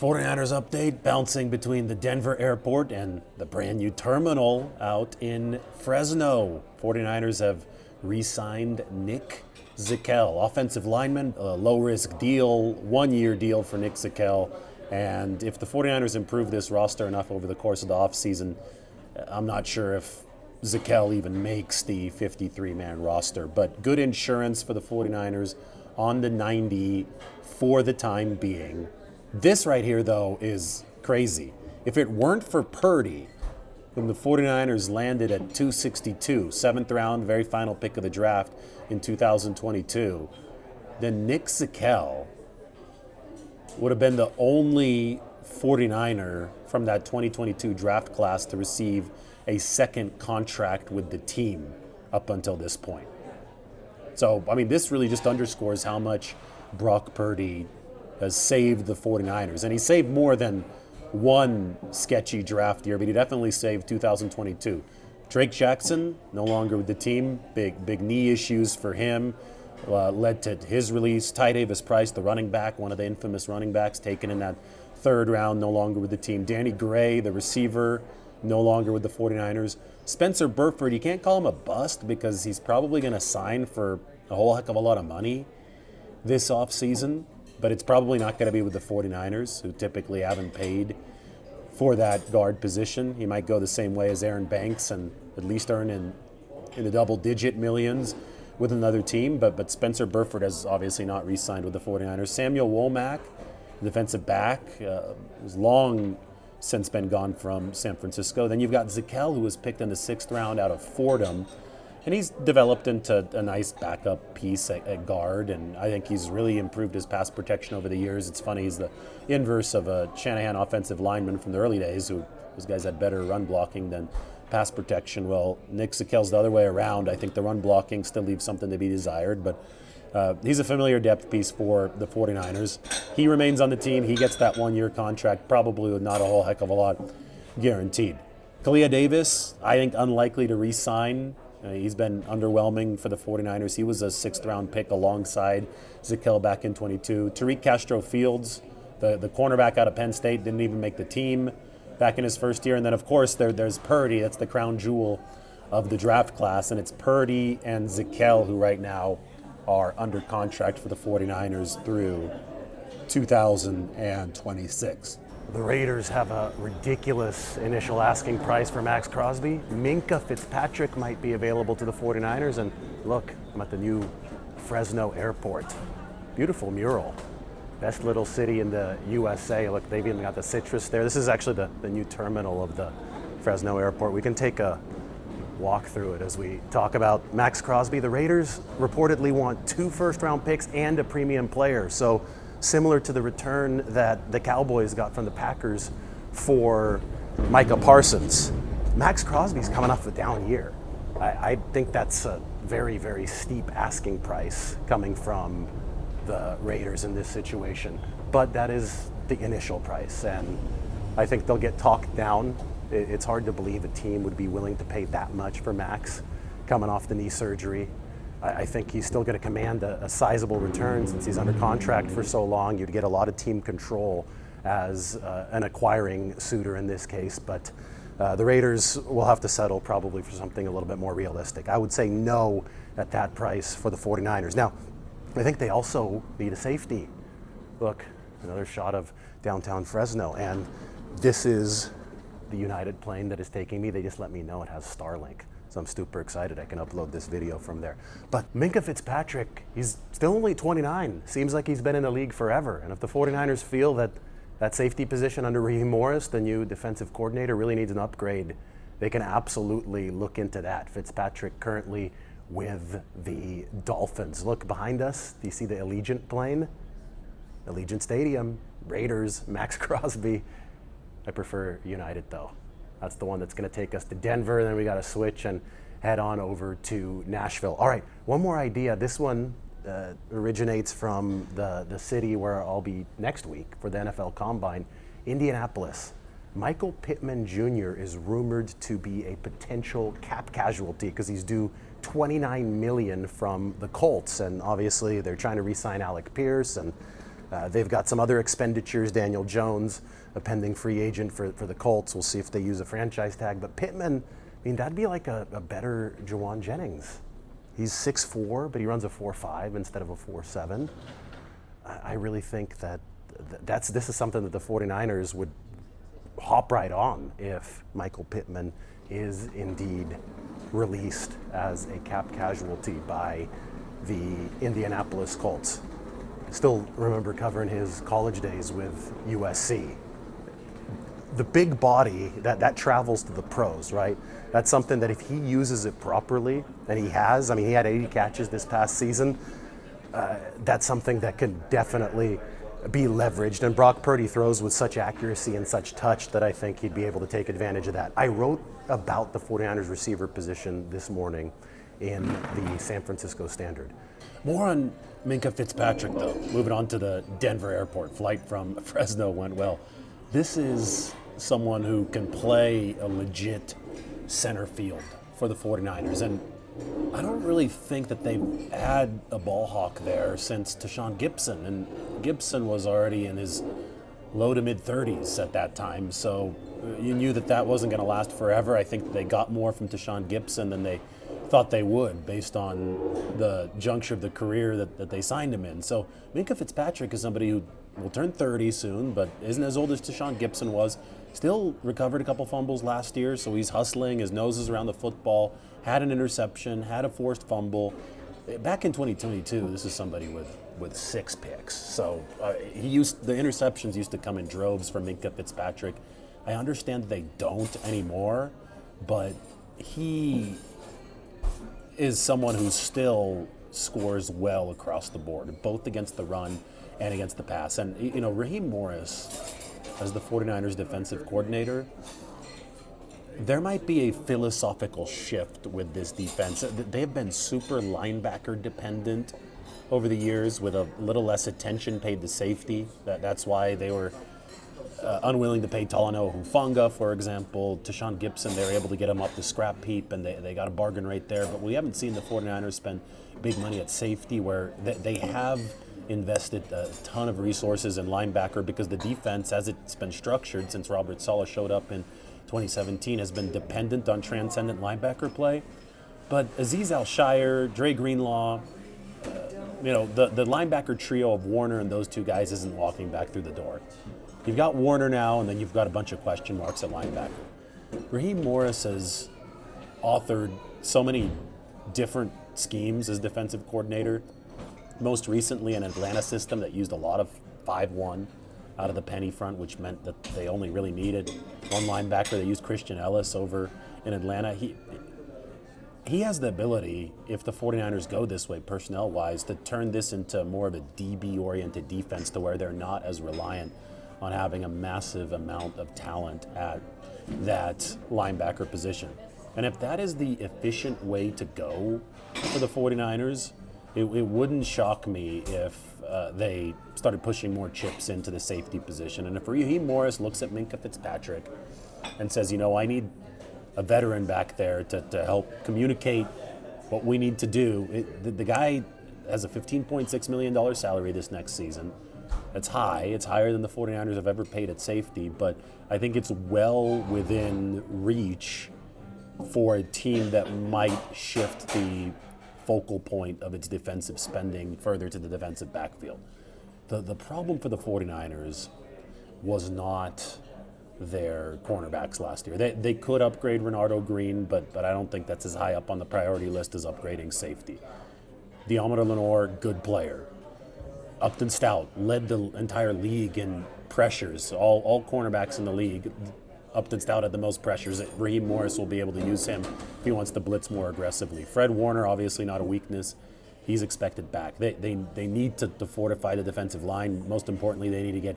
49ers update, bouncing between the Denver airport and the brand new terminal out in Fresno. 49ers have re-signed Nick Zakelj, offensive lineman, a low-risk deal, one-year deal for Nick Zakelj. And if the 49ers improve this roster enough over the course of the offseason, I'm not sure if Zakelj even makes the 53-man roster. But good insurance for the 49ers on the 90 for the time being. This right here, though, is crazy. If it weren't for Purdy, whom the 49ers landed at 262, seventh round, very final pick of the draft in 2022, then Nick Zakelj would have been the only 49er from that 2022 draft class to receive a second contract with the team up until this point. So, I mean, this really just underscores how much Brock Purdy has saved the 49ers. And he saved more than one sketchy draft year, but he definitely saved 2022. Drake Jackson, no longer with the team. Big knee issues for him. Led to his release. Ty Davis-Price, the running back, one of the infamous running backs, taken in that third round, no longer with the team. Danny Gray, the receiver, no longer with the 49ers. Spencer Burford, you can't call him a bust because he's probably going to sign for a whole heck of a lot of money this offseason, but it's probably not going to be with the 49ers, who typically haven't paid for that guard position. He might go the same way as Aaron Banks and at least earn in the double-digit millions with another team, but Spencer Burford has obviously not re-signed with the 49ers. Samuel Womack, defensive back, has long since been gone from San Francisco. Then you've got Zakelj, who was picked in the 6th round out of Fordham, and he's developed into a nice backup piece at guard, and I think he's really improved his pass protection over the years. It's funny, he's the inverse of a Shanahan offensive lineman from the early days, who those guys had better run blocking than pass protection. Well, Nick Zakelj's the other way around. I think the run blocking still leaves something to be desired, but he's a familiar depth piece for the 49ers. He remains on the team. He gets that one-year contract, probably with not a whole heck of a lot guaranteed. Kalia Davis, I think unlikely to re-sign. He's been underwhelming for the 49ers. He was a 6th-round pick alongside Zakelj back in 22. Tariq Castro-Fields, the cornerback out of Penn State, didn't even make the team back in his first year. And then, of course, there's Purdy. That's the crown jewel of the draft class. And it's Purdy and Zakelj who right now are under contract for the 49ers through 2026. The Raiders have a ridiculous initial asking price for Maxx Crosby. Minkah Fitzpatrick might be available to the 49ers. And look, I'm at the new Fresno airport. Beautiful mural. Best little city in the USA. Look, they've even got the citrus there. This is actually the new terminal of the Fresno airport. We can take a walk through it as we talk about Maxx Crosby. The Raiders reportedly want 2 first-round picks and a premium player. So similar to the return that the Cowboys got from the Packers for Micah Parsons. Maxx Crosby's coming off a down year. I think that's a very, very steep asking price coming from the Raiders in this situation. But that is the initial price, and I think they'll get talked down. It's hard to believe a team would be willing to pay that much for Maxx coming off the knee surgery. I think he's still going to command a sizable return since he's under contract for so long. You'd get a lot of team control as an acquiring suitor in this case, but the Raiders will have to settle probably for something a little bit more realistic. I would say no at that price for the 49ers. Now, I think they also need a safety. Look, another shot of downtown Fresno, and this is the United plane that is taking me. They just let me know it has Starlink. So I'm super excited I can upload this video from there. But Minkah Fitzpatrick, he's still only 29. Seems like he's been in the league forever. And if the 49ers feel that that safety position under Raheem Morris, the new defensive coordinator, really needs an upgrade, they can absolutely look into that. Fitzpatrick currently with the Dolphins. Look behind us. Do you see the Allegiant plane? Allegiant Stadium, Raiders, Maxx Crosby. I prefer United though. That's the one that's going to take us to Denver. Then we got to switch and head on over to Nashville. All right, one more idea. This one originates from the city where I'll be next week for the NFL Combine, Indianapolis. Michael Pittman Jr. is rumored to be a potential cap casualty because he's due $29 million from the Colts, and obviously they're trying to re-sign Alec Pierce, and They've got some other expenditures. Daniel Jones, a pending free agent for the Colts. We'll see if they use a franchise tag. But Pittman, I mean, that'd be like a better Jawan Jennings. He's 6'4", but he runs a 4'5" instead of a 4'7". I really think that this is something that the 49ers would hop right on if Michael Pittman is indeed released as a cap casualty by the Indianapolis Colts. Still remember covering his college days with USC. The big body that travels to the pros, right? That's something that if he uses it properly, and he has, I mean, he had 80 catches this past season, that's something that can definitely be leveraged. And Brock Purdy throws with such accuracy and such touch that I think he'd be able to take advantage of that. I wrote about the 49ers receiver position this morning in the San Francisco Standard. More on Minkah Fitzpatrick, though. Moving on to the Denver airport. Flight from Fresno went well. This is someone who can play a legit center field for the 49ers. And I don't really think that they've had a ball hawk there since Tashawn Gibson. And Gibson was already in his low to mid 30s at that time. So you knew that wasn't going to last forever. I think they got more from Tashawn Gibson than they thought they would based on the juncture of the career that they signed him in. So Minkah Fitzpatrick is somebody who will turn 30 soon, but isn't as old as Tashawn Gibson was. Still recovered a couple fumbles last year, so he's hustling. His nose is around the football, had an interception, had a forced fumble. Back in 2022, this is somebody with 6 picks. So the interceptions used to come in droves for Minkah Fitzpatrick. I understand that they don't anymore, but he is someone who still scores well across the board, both against the run and against the pass. And, you know, Raheem Morris, as the 49ers defensive coordinator, there might be a philosophical shift with this defense. They've been super linebacker dependent over the years with a little less attention paid to safety. That's why they were unwilling to pay Talanoa Hufanga, for example. Tashawn Gibson, they were able to get him up the scrap heap, and they got a bargain right there. But we haven't seen the 49ers spend big money at safety, where they have invested a ton of resources in linebacker because the defense, as it's been structured since Robert Saleh showed up in 2017, has been dependent on transcendent linebacker play. But Azeez Al-Shire, Dre Greenlaw, the linebacker trio of Warner and those two guys isn't walking back through the door. You've got Warner now, and then you've got a bunch of question marks at linebacker. Raheem Morris has authored so many different schemes as defensive coordinator. Most recently, an Atlanta system that used a lot of 5-1 out of the penny front, which meant that they only really needed one linebacker. They used Christian Ellis over in Atlanta. He has the ability, if the 49ers go this way personnel-wise, to turn this into more of a DB-oriented defense to where they're not as reliant on having a massive amount of talent at that linebacker position. And if that is the efficient way to go for the 49ers, it wouldn't shock me if they started pushing more chips into the safety position. And if Raheem Morris looks at Minkah Fitzpatrick and says, I need a veteran back there to help communicate what we need to do. The guy has a $15.6 million salary this next season. It's high. It's higher than the 49ers have ever paid at safety, but I think it's well within reach for a team that might shift the focal point of its defensive spending further to the defensive backfield. The problem for the 49ers was not their cornerbacks last year. They could upgrade Renardo Green, but I don't think that's as high up on the priority list as upgrading safety. Deommodore Lenoir, good player. Upton Stout led the entire league in pressures. All cornerbacks in the league, Upton Stout had the most pressures. Raheem Morris will be able to use him if he wants to blitz more aggressively. Fred Warner, obviously not a weakness. He's expected back. They need to fortify the defensive line. Most importantly, they need to get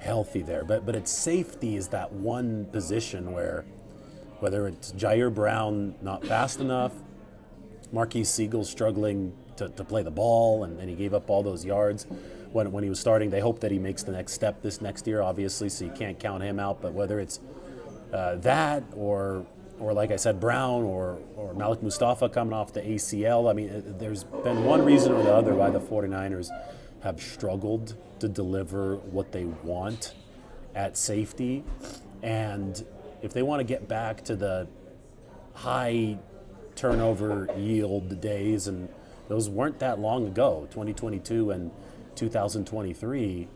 healthy there. But at safety is that one position where, whether it's Jair Brown not fast enough, Marquise Siegel struggling to play the ball, and he gave up all those yards when he was starting. They hope that he makes the next step this next year, obviously, so you can't count him out. But whether it's that or like I said, Brown or Malik Mustafa coming off the ACL, I mean, there's been one reason or the other why the 49ers have struggled to deliver what they want at safety. And if they want to get back to the high turnover yield days, and those weren't that long ago, 2022 and 2023,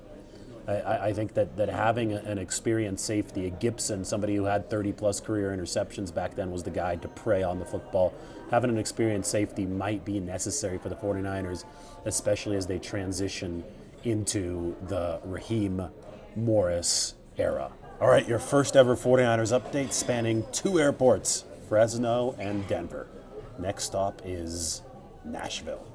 I think that having an experienced safety, a Gibson, somebody who had 30-plus career interceptions back then, was the guy to prey on the football. Having an experienced safety might be necessary for the 49ers, especially as they transition into the Raheem Morris era. All right, your first ever 49ers update spanning 2 airports, Fresno and Denver. Next stop is Nashville.